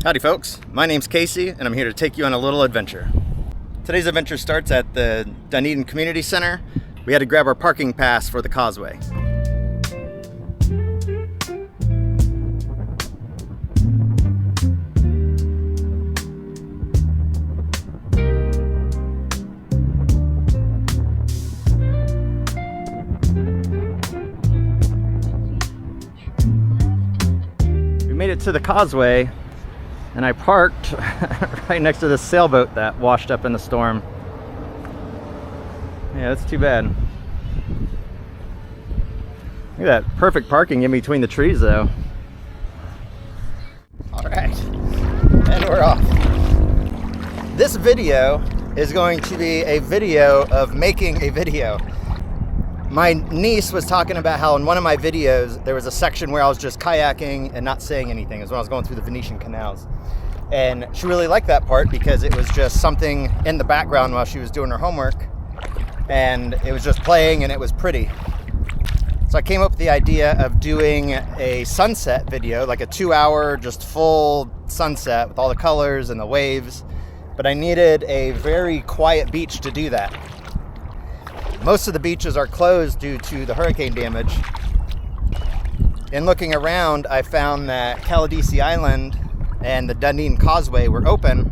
Howdy folks, my name's Casey and I'm here to take you on a little adventure. Today's adventure starts at the Dunedin Community Center. We had to grab our parking pass for the causeway. We made it to the causeway and I parked right next to this sailboat that washed up in the storm. Yeah, that's too bad. Look at that perfect parking in between the trees though. All right, and we're off. This video is going to be a video of making a video. My niece was talking about how in one of my videos there was a section where I was just kayaking and not saying anything. It was when I was going through the Venetian canals. And she really liked that part because it was just something in the background while she was doing her homework. And it was just playing and it was pretty. So I came up with the idea of doing a sunset video, like a 2-hour just full sunset with all the colors and the waves. But I needed a very quiet beach to do that. Most of the beaches are closed due to the hurricane damage. In looking around, I found that Caladesi Island and the Dunedin Causeway were open,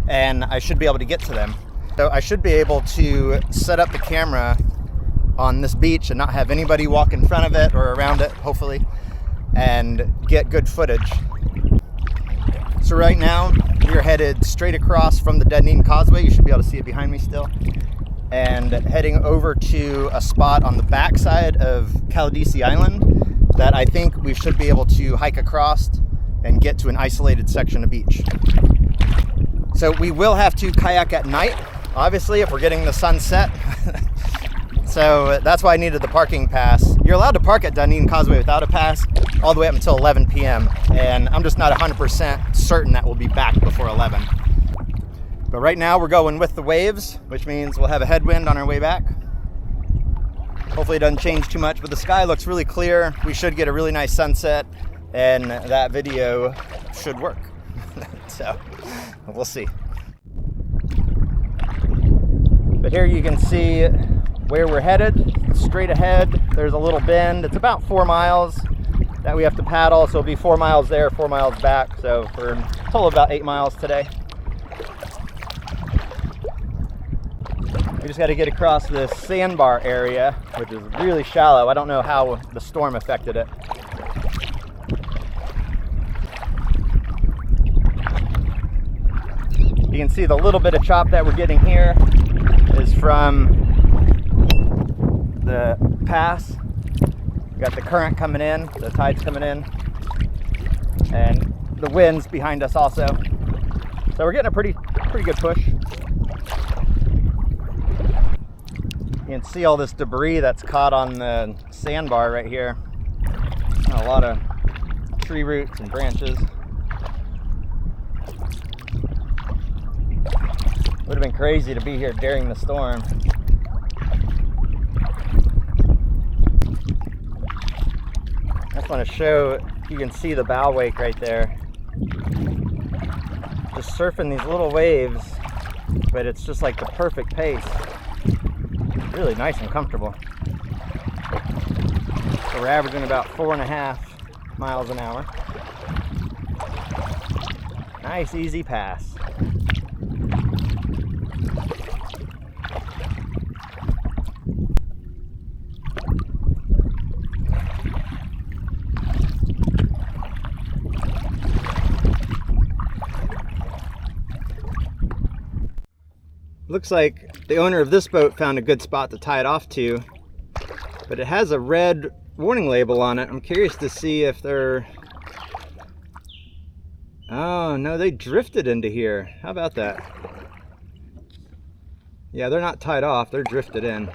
and I should be able to get to them. So I should be able to set up the camera on this beach and not have anybody walk in front of it or around it, hopefully, and get good footage. So right now, we are headed straight across from the Dunedin Causeway. You should be able to see it behind me still. And heading over to a spot on the backside of Caladesi Island that I think we should be able to hike across and get to an isolated section of beach. So we will have to kayak at night, obviously, if we're getting the sunset. So that's why I needed the parking pass. You're allowed to park at Dunedin Causeway without a pass all the way up until 11 p.m. And I'm just not 100% certain that we'll be back before 11. But right now we're going with the waves, which means we'll have a headwind on our way back. Hopefully it doesn't change too much, but the sky looks really clear. We should get a really nice sunset and that video should work. So we'll see. But here you can see where we're headed. Straight ahead, there's a little bend. It's about 4 miles that we have to paddle. So it'll be 4 miles there, 4 miles back. So for a total of about 8 miles today. We just got to get across this sandbar area, which is really shallow. I don't know how the storm affected it. You can see the little bit of chop that we're getting here is from the pass. We got the current coming in, the tide's coming in, and the wind's behind us also. So we're getting a pretty good push. You can see all this debris that's caught on the sandbar right here. A lot of tree roots and branches. Would have been crazy to be here during the storm. I just want to show, you can see the bow wake right there. Just surfing these little waves, but it's just like the perfect pace. Really nice and comfortable. So we're averaging about 4.5 miles an hour. Nice, easy pass. Looks like the owner of this boat found a good spot to tie it off to, but it has a red warning label on it. I'm curious to see if they're... Oh, no, they drifted into here. How about that? Yeah, they're not tied off, they're drifted in.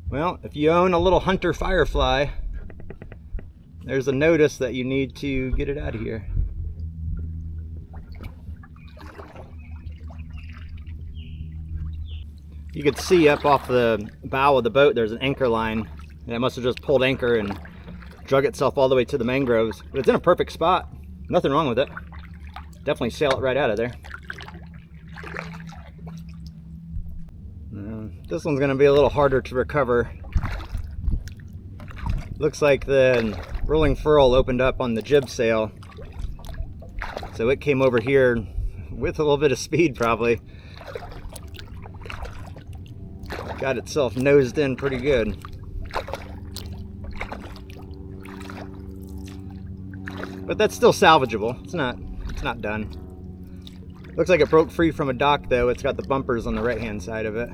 Well, if you own a little hunter firefly, there's a notice that you need to get it out of here. You could see up off the bow of the boat there's an anchor line, and it must have just pulled anchor and drug itself all the way to the mangroves. But it's in a perfect spot. Nothing wrong with it. Definitely sail it right out of there. This one's going to be a little harder to recover. Looks like the rolling furl opened up on the jib sail. So it came over here with a little bit of speed probably. Got itself nosed in pretty good. But that's still salvageable. It's not done. Looks like it broke free from a dock though. It's got the bumpers on the right hand side of it.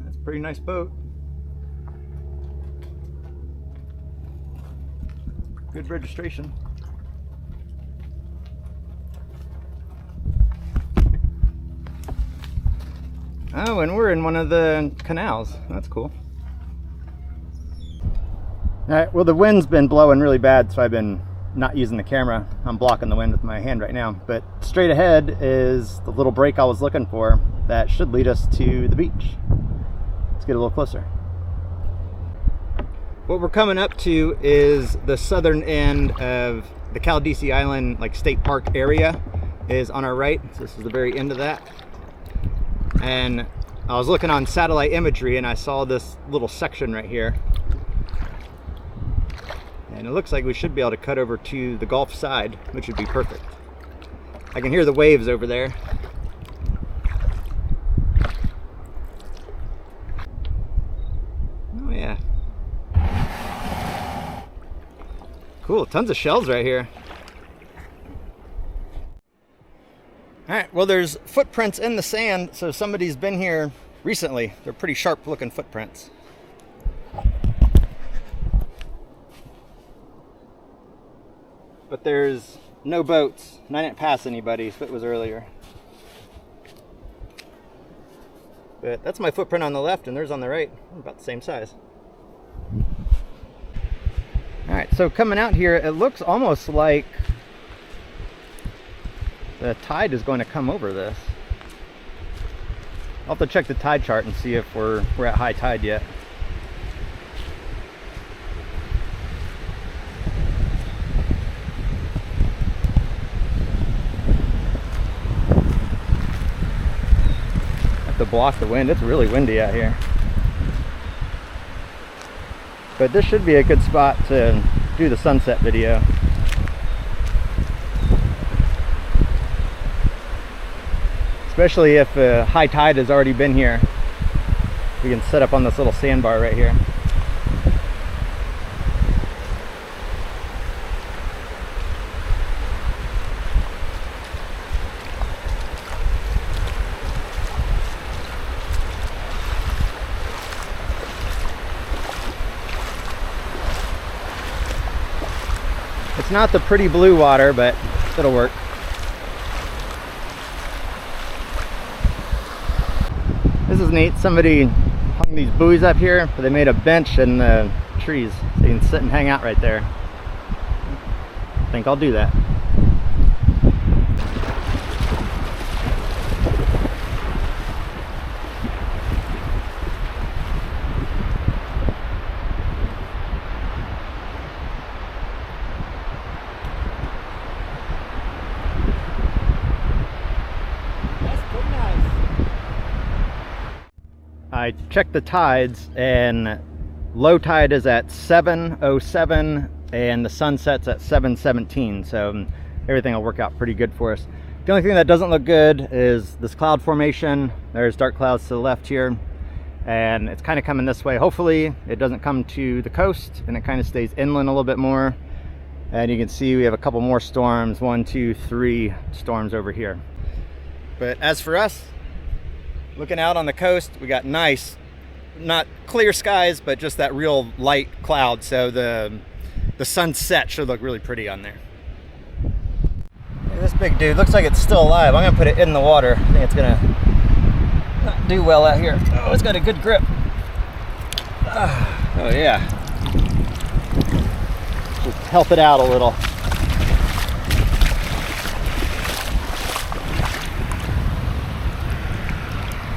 That's a pretty nice boat. Good registration. Oh, and we're in one of the canals. That's cool. All right, well, the wind's been blowing really bad, so I've been not using the camera. I'm blocking the wind with my hand right now. But straight ahead is the little break I was looking for that should lead us to the beach. Let's get a little closer. What we're coming up to is the southern end of the Caladesi Island, like state park area is on our right. So this is the very end of that. And I was looking on satellite imagery and I saw this little section right here. And it looks like we should be able to cut over to the Gulf side, which would be perfect. I can hear the waves over there. Oh yeah. Cool, tons of shells right here. All right, well, there's footprints in the sand, so somebody's been here recently. They're pretty sharp looking footprints. But there's no boats, and I didn't pass anybody, so it was earlier. But that's my footprint on the left, and theirs on the right. About the same size. All right, so coming out here, it looks almost like the tide is going to come over this. I'll have to check the tide chart and see if we're at high tide yet. Have to block the wind. It's really windy out here. But this should be a good spot to do the sunset video. Especially if high tide has already been here. We can set up on this little sandbar right here. It's not the pretty blue water, but it'll work. This is neat. Somebody hung these buoys up here, but they made a bench in the trees so you can sit and hang out right there. I think I'll do that. I checked the tides and low tide is at 7:07 and the sun sets at 7:17, so everything will work out pretty good for us. The only thing that doesn't look good is this cloud formation. There's dark clouds to the left here and it's kind of coming this way. Hopefully it doesn't come to the coast and it kind of stays inland a little bit more. And you can see we have a couple more storms, 1, 2, 3 storms over here. But as for us, looking out on the coast, we got nice, not clear skies, but just that real light cloud. So the sunset should look really pretty on there. Hey, this big dude looks like it's still alive. I'm gonna put it in the water. I think it's gonna not do well out here. Oh, it's got a good grip. Oh yeah. Just help it out a little.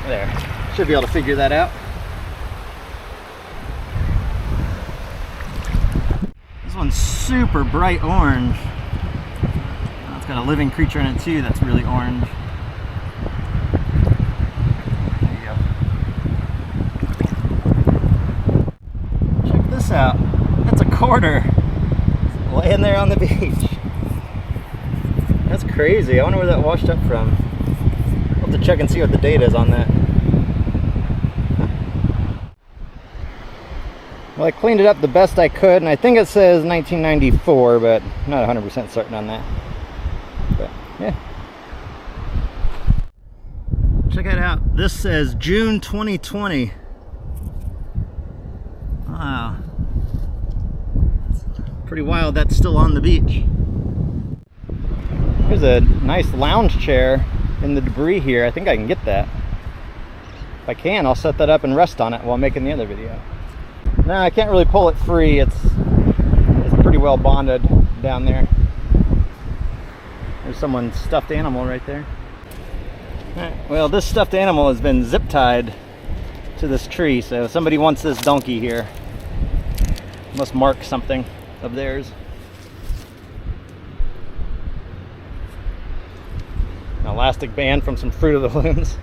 There. Should be able to figure that out. This one's super bright orange. Oh, it's got a living creature in it too that's really orange. There you go. Check this out. That's a quarter laying there on the beach. That's crazy. I wonder where that washed up from. I'll have to check and see what the date is on that. Well, I cleaned it up the best I could, and I think it says 1994, but I'm not 100% certain on that. But, yeah. Check it out. This says June 2020. Wow. It's pretty wild that's still on the beach. There's a nice lounge chair in the debris here. I think I can get that. If I can, I'll set that up and rest on it while making the other video. No, I can't really pull it free. It's pretty well bonded down there. There's someone's stuffed animal right there. All right, well, this stuffed animal has been zip tied to this tree, so somebody wants this donkey here. Must mark something of theirs. An elastic band from some Fruit of the Looms.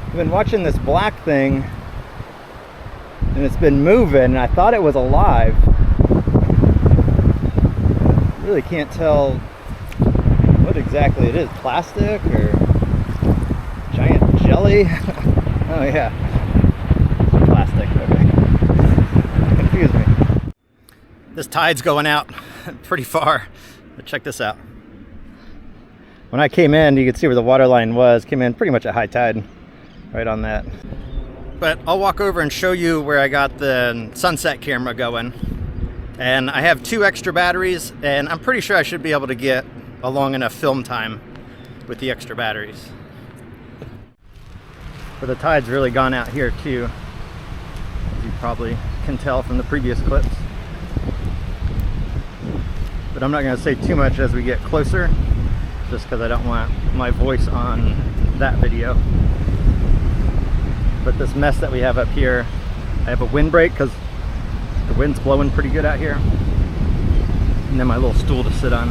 I've been watching this black thing and it's been moving, and I thought it was alive. Really can't tell what exactly it is. Plastic or giant jelly? Oh yeah, plastic. Okay, confused me. This tide's going out pretty far, but check this out. When I came in, you could see where the water line was. Came in pretty much at high tide. Right on that. But I'll walk over and show you where I got the sunset camera going. And I have 2 extra batteries, and I'm pretty sure I should be able to get a long enough film time with the extra batteries. But the tide's really gone out here too, as you probably can tell from the previous clips. But I'm not going to say too much as we get closer, just because I don't want my voice on that video. But this mess that we have up here, I have a windbreak because the wind's blowing pretty good out here. And then my little stool to sit on.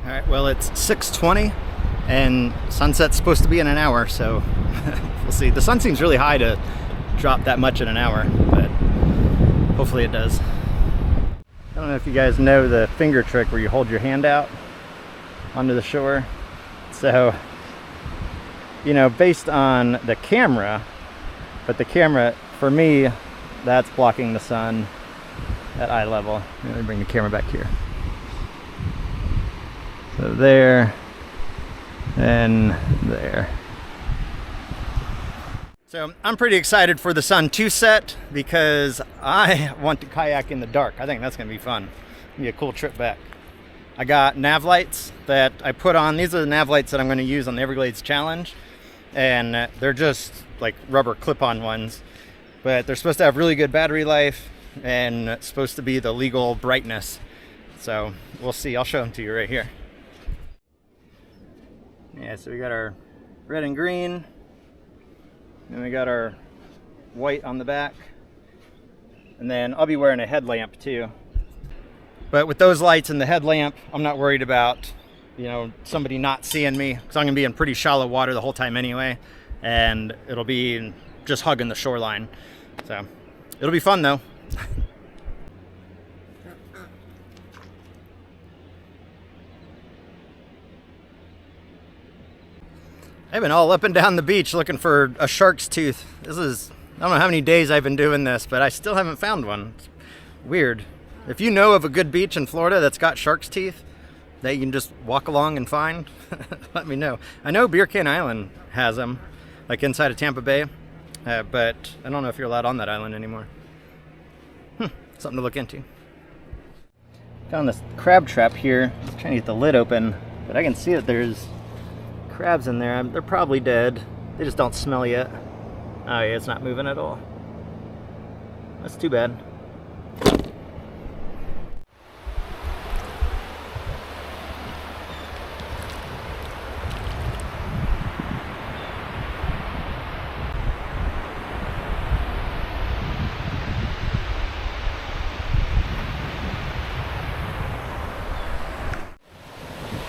All right, well, it's 6:20. And sunset's supposed to be in an hour, so we'll see. The sun seems really high to drop that much in an hour, but hopefully it does. I don't know if you guys know the finger trick where you hold your hand out onto the shore. So, you know, based on the camera, but the camera, for me, that's blocking the sun at eye level. Let me bring the camera back here. So there. And there. So I'm pretty excited for the sun to set because I want to kayak in the dark. I think that's going to be fun. It'll be a cool trip back. I got nav lights that I put on. These are the nav lights that I'm going to use on the Everglades Challenge. And they're just like rubber clip-on ones. But they're supposed to have really good battery life and it's supposed to be the legal brightness. So we'll see. I'll show them to you right here. Yeah, so we got our red and green, and we got our white on the back, and then I'll be wearing a headlamp too. But with those lights and the headlamp, I'm not worried about, you know, somebody not seeing me, because I'm going to be in pretty shallow water the whole time anyway, and it'll be just hugging the shoreline. So it'll be fun though. I've been all up and down the beach looking for a shark's tooth. I don't know how many days I've been doing this, but I still haven't found one. It's weird. If you know of a good beach in Florida that's got shark's teeth, that you can just walk along and find, let me know. I know Beer Can Island has them, like inside of Tampa Bay, but I don't know if you're allowed on that island anymore. Something to look into. Found this crab trap here. I was trying to get the lid open, but I can see that there's crabs in there. They're probably dead. They just don't smell yet. Oh yeah, it's not moving at all. That's too bad.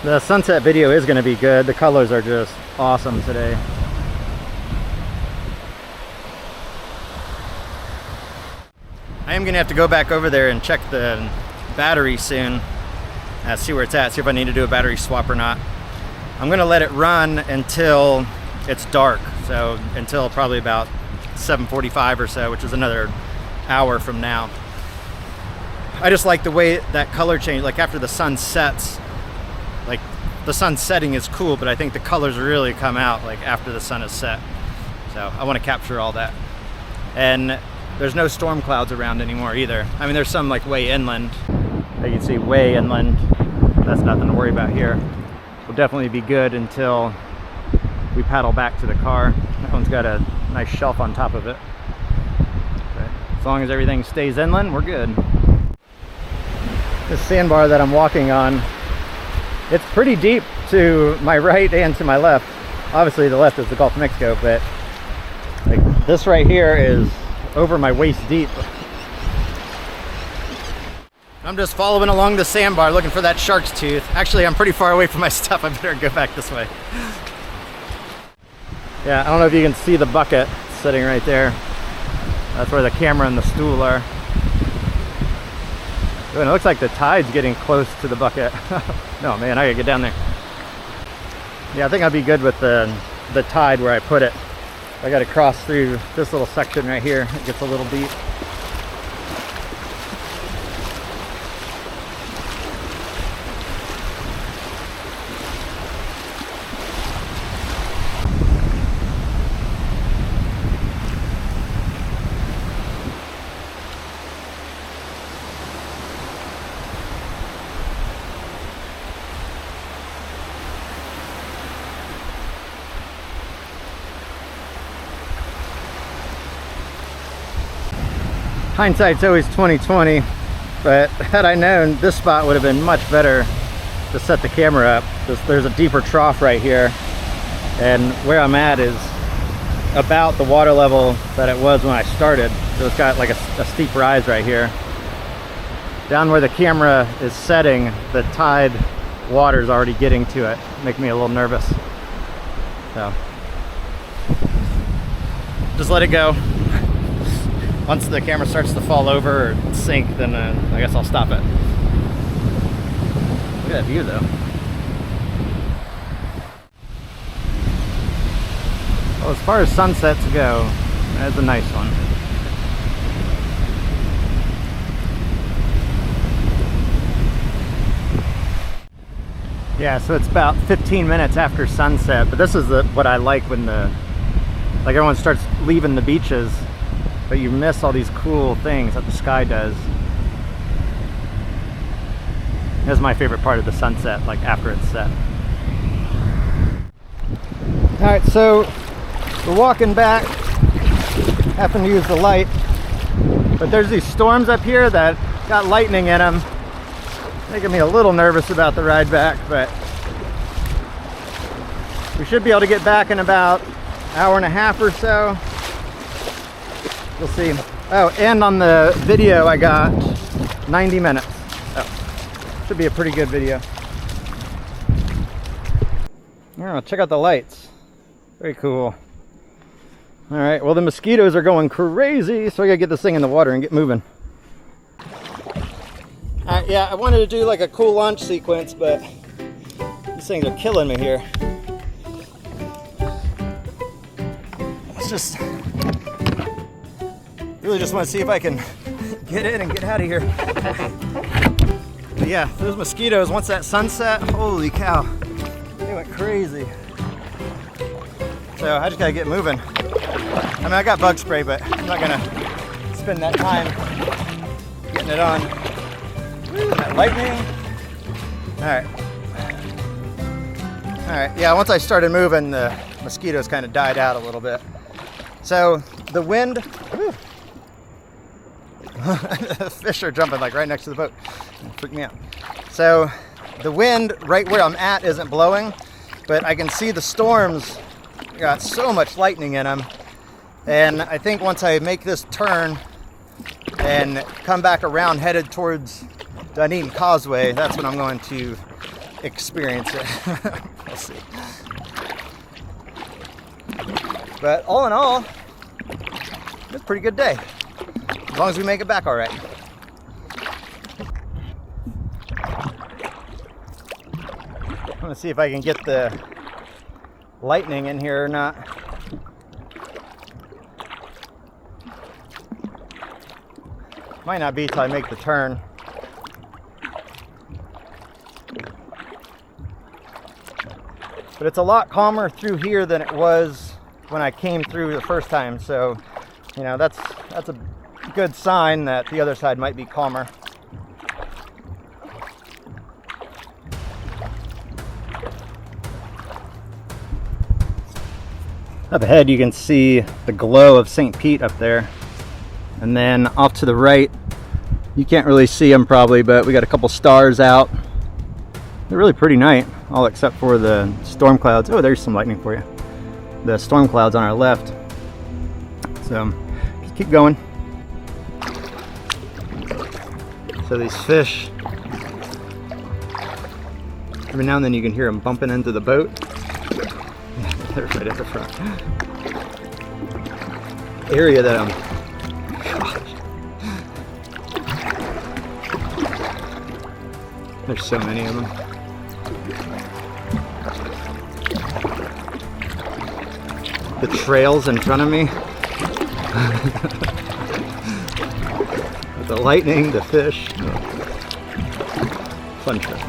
The sunset video is going to be good. The colors are just awesome today. I am going to have to go back over there and check the battery soon. See where it's at, see if I need to do a battery swap or not. I'm going to let it run until it's dark, so until probably about 7:45 or so, which is another hour from now. I just like the way that color change, like after the sun sets. Like the sun setting is cool, but I think the colors really come out like after the sun is set. So I want to capture all that. And there's no storm clouds around anymore either. I mean, there's some like way inland. You can see way inland. That's nothing to worry about here. Will definitely be good until we paddle back to the car. That one's got a nice shelf on top of it. But as long as everything stays inland, we're good. This sandbar that I'm walking on, it's pretty deep to my right and to my left. Obviously the left is the Gulf of Mexico, but like this right here is over my waist deep. I'm just following along the sandbar looking for that shark's tooth. Actually, I'm pretty far away from my stuff. I better go back this way. Yeah, I don't know if you can see the bucket sitting right there. That's where the camera and the stool are. Ooh, and it looks like the tide's getting close to the bucket. No, man, I gotta get down there. Yeah, I think I'll be good with the tide where I put it. I gotta cross through this little section right here. It gets a little deep. Hindsight's always 20/20, but had I known, this spot would have been much better to set the camera up. There's a deeper trough right here, and where I'm at is about the water level that it was when I started. So it's got like a steep rise right here. Down where the camera is setting, the tide water is already getting to it, making me a little nervous. So just let it go. Once the camera starts to fall over or sink, then I guess I'll stop it. Look at that view though. Well, as far as sunsets go, that's a nice one. Yeah, so it's about 15 minutes after sunset, but this is what I like when like everyone starts leaving the beaches, but you miss all these cool things that the sky does. This is my favorite part of the sunset, like after it's set. All right, so we're walking back, having to use the light, but there's these storms up here that got lightning in them, making me a little nervous about the ride back, but we should be able to get back in about an hour and a half or so. We'll see. Oh, and on the video I got 90 minutes. Oh, should be a pretty good video. Oh, check out the lights. Very cool. All right, well the mosquitoes are going crazy, so I gotta get this thing in the water and get moving. Yeah, I wanted to do like a cool launch sequence, but these things are killing me here. Let's just really just want to see if I can get in and get out of here. Yeah, those mosquitoes, once that sunset, holy cow, they went crazy. So I just gotta get moving. I mean, I got bug spray, but I'm not gonna spend that time getting it on. Woo, that lightning. All right, yeah, once I started moving, the mosquitoes kind of died out a little bit. So the wind, the fish are jumping like right next to the boat. It freaked me out. So the wind right where I'm at isn't blowing, but I can see the storms got so much lightning in them. And I think once I make this turn and come back around headed towards Dunedin Causeway, that's when I'm going to experience it. We'll see. But all in all, it's a pretty good day. As long as we make it back all right. I'm gonna see if I can get the lightning in here or not. Might not be till I make the turn. But it's a lot calmer through here than it was when I came through the first time. So, you know, that's a good sign that the other side might be calmer. Up ahead you can see the glow of St. Pete up there. And then off to the right, you can't really see them probably, but we got a couple stars out. They're really pretty night, all except for the storm clouds. Oh, there's some lightning for you. The storm clouds on our left. So just keep going. So these fish, every now and then you can hear them bumping into the boat. Yeah, they're right at the front. Area that I'm, gosh. There's so many of them. The trails in front of me. The lightning, the fish. Fun trip.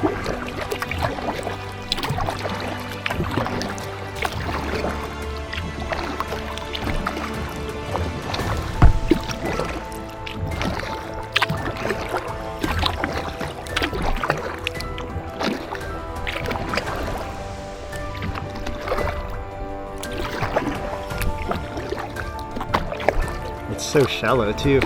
It's so shallow too.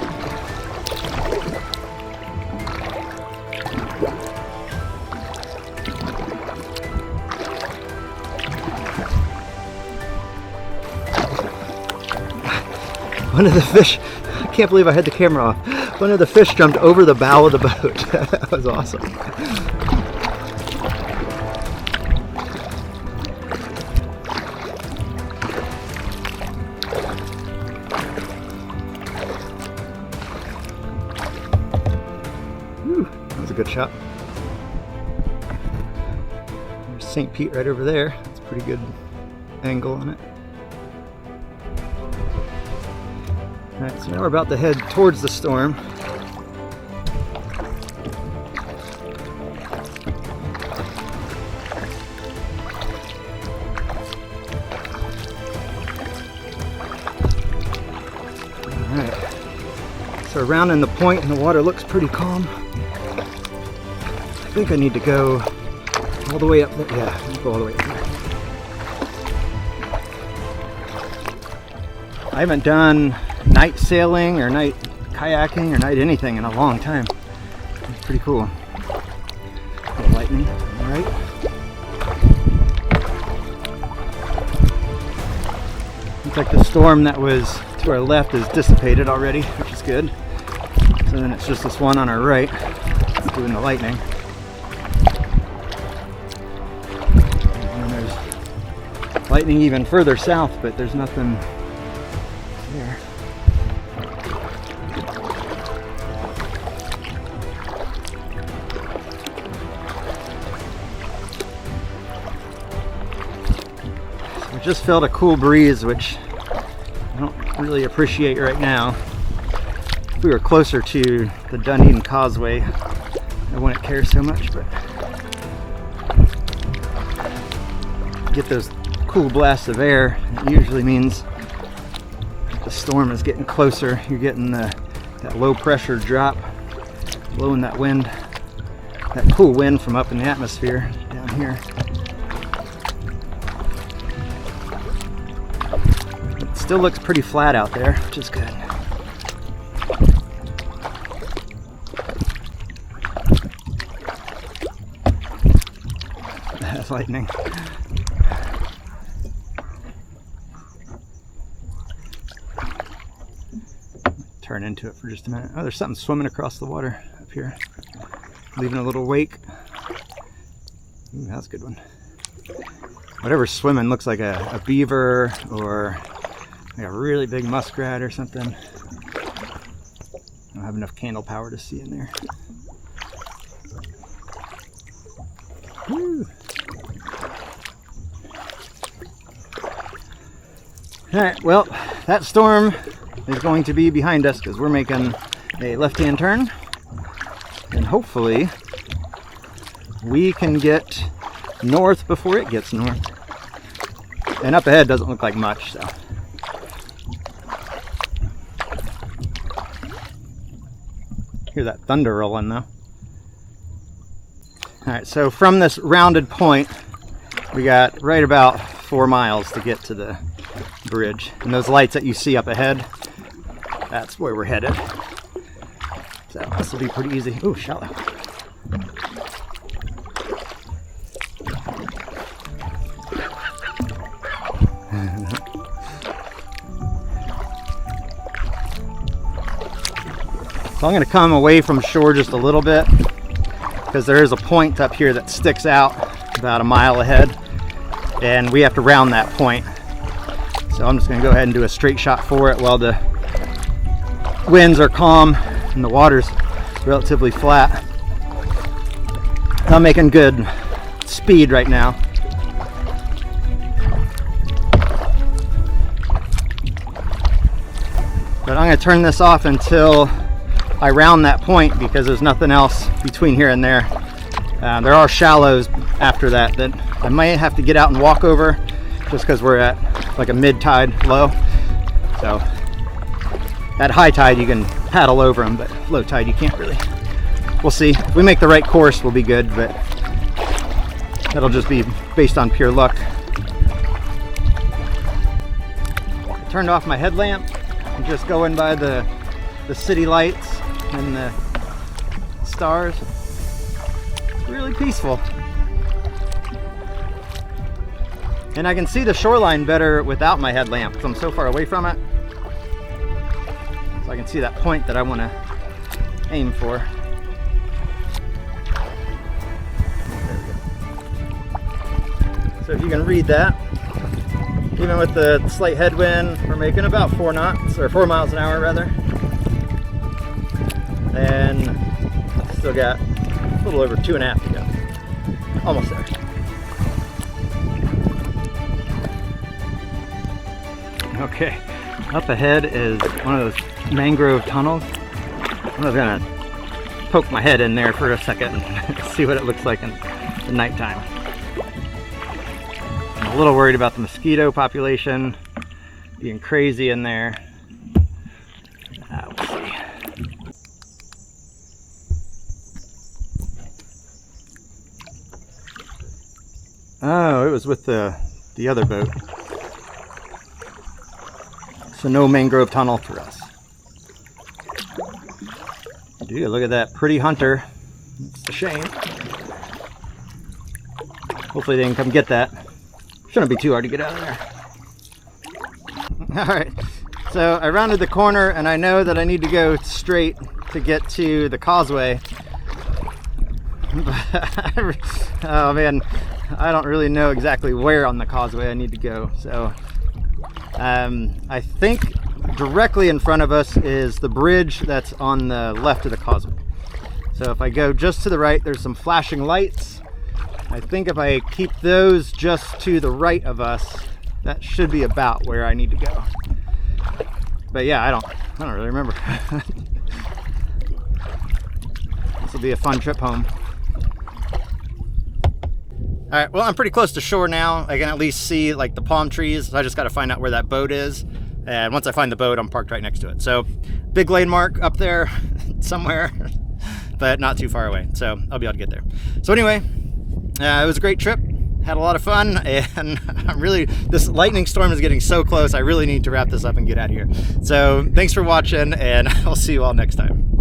One of the fish, I can't believe I had the camera off. One of the fish jumped over the bow of the boat. That was awesome. Whew, that was a good shot. There's St. Pete right over there. It's a pretty good angle on it. Alright, so now we're about to head towards the storm. Alright, so we're rounding the point and the water looks pretty calm. I think I need to go all the way up there. Yeah, I'll go all the way up there. I haven't done night sailing or night kayaking or night anything in a long time. It's pretty cool. A little lightning on the right. Looks like the storm that was to our left is dissipated already, which is good. So then it's just this one on our right that's doing the lightning. And there's lightning even further south, but there's nothing there. So we just felt a cool breeze, which I don't really appreciate right now. If we were closer to the Dunedin Causeway, I wouldn't care so much, but get those cool blasts of air, it usually means the storm is getting closer. You're getting that low pressure drop, blowing that wind, that cool wind from up in the atmosphere down here. It still looks pretty flat out there, which is good. That's lightning. Turn into it for just a minute. Oh, there's something swimming across the water up here, leaving a little wake. Ooh, that's a good one. Whatever's swimming looks like a beaver or like a really big muskrat or something. I don't have enough candle power to see in there. Woo. All right, well, that storm is going to be behind us because we're making a left-hand turn, and hopefully we can get north before it gets north. And up ahead doesn't look like much, so. Hear that thunder rolling though. All right, so from this rounded point, we got right about 4 miles to get to the bridge. And those lights that you see up ahead, that's where we're headed. So this will be pretty easy. Ooh, shallow. So I'm going to come away from shore just a little bit because there is a point up here that sticks out about a mile ahead, and we have to round that point. So I'm just going to go ahead and do a straight shot for it while the winds are calm and the water's relatively flat. I'm making good speed right now. But I'm going to turn this off until I round that point because there's nothing else between here and there. There are shallows after that I might have to get out and walk over just because we're at like a mid-tide low. So at high tide you can paddle over them, but low tide you can't really. We'll see. If we make the right course, we'll be good, but that'll just be based on pure luck. I turned off my headlamp. I'm just going by the city lights and the stars. It's really peaceful. And I can see the shoreline better without my headlamp because I'm so far away from it. So I can see that point that I want to aim for. There we go. So if you can read that, even with the slight headwind, we're making about 4 knots, or 4 miles an hour rather. And still got a little over 2.5 to go. Almost there. Okay, up ahead is one of those mangrove tunnels. I'm just gonna poke my head in there for a second and see what it looks like in the nighttime. I'm a little worried about the mosquito population being crazy in there. We'll see. Oh, it was with the other boat. So no mangrove tunnel for us. Dude, look at that pretty hunter. It's a shame. Hopefully they can come get that. Shouldn't be too hard to get out of there. Alright, so I rounded the corner and I know that I need to go straight to get to the causeway. Oh man, I don't really know exactly where on the causeway I need to go. So I think directly in front of us is the bridge that's on the left of the causeway. So if I go just to the right, there's some flashing lights. I think if I keep those just to the right of us, that should be about where I need to go. But yeah, I don't really remember. This will be a fun trip home. All right, well, I'm pretty close to shore now. I can at least see like the palm trees. So I just got to find out where that boat is. And once I find the boat, I'm parked right next to it. So big landmark up there somewhere, but not too far away. So I'll be able to get there. So anyway, it was a great trip. Had a lot of fun, and this lightning storm is getting so close. I really need to wrap this up and get out of here. So thanks for watching, and I'll see you all next time.